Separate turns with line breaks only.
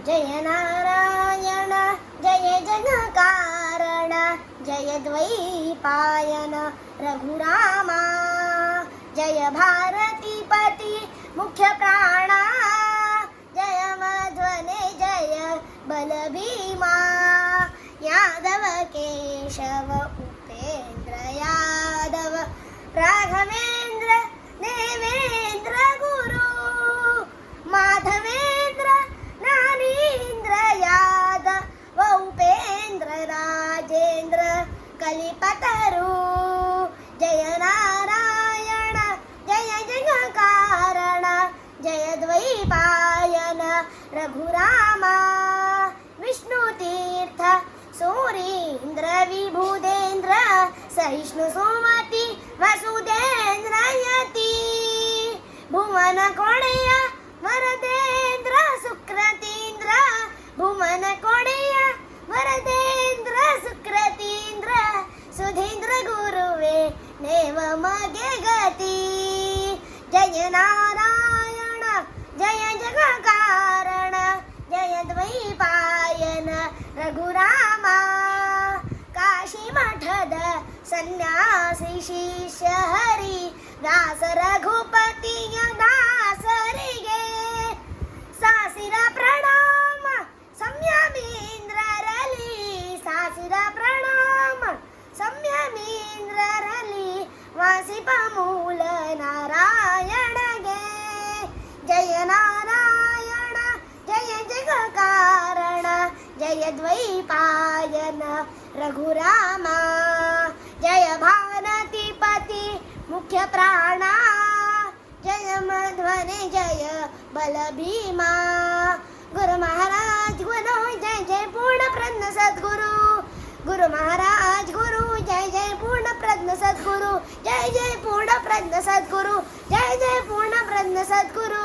जय नारायण जय जगकारण जय द्वैपायन रघुरामा जय भारतीपति मुख्य प्राणा जय मध्वने जय बलभीमा यादव केशव उपेन्द्र यादव राघवेन्द्र देवेन्द्र गुरु माधवेन्द्र नानीन्द्र यादव उपेन्द्र राजेन्द्र कलिपतरु जय नारायण जय जगकारण जय द्वैपायन रघुरामा विष्णुतीर्थ सूरीन्द्र विभुदेन्द्र सहिष्णु सुमति वसुदेन्द्र यति भुवन कोणेय वरदेन्द्र सुकृतीन्द्र भुवन कोणेय वरदेन्द्र सुकृतीन्द्र सुधीन्द्र गुरुवे नेव मगे गति जय नारायण जय जगकारण जय द्वैपायन रघुरामा काशी मठद सन्यासी शिष्य हरि दास रघुपतिಯ ದಾಸರಿಗೆ ಸಾಸಿರ ಪ್ರಣಾಮ ಸಂಯಮೀಂದ್ರರಲಿ ಸಾಸಿರ ಪ್ರಣಾಮ ಸಂಯಮೀಂದ್ರರಲಿ ವಾಸಿಪ ಮೂಲ ನಾರಾಯಣಗೆ ಜಯ ನಾರಾಯಣ ಜಯ ಜಗಕಾರಣ ಜಯ ದ್ವೈಪಾಯನ ರಘುರಾಮ जय भारतीपति मुख्य प्राणा जय मध्वने जय बलभीमा गुरु महाराज गुरु जय जय पूर्ण प्रज्ञ सद्गुरु गुरु महाराज गुरु जय जय पूर्ण प्रज्ञ सद्गुरु जय जय पूर्ण प्रज्ञ सद्गुरु जय जय पूर्ण प्रज्ञ सद्गुरु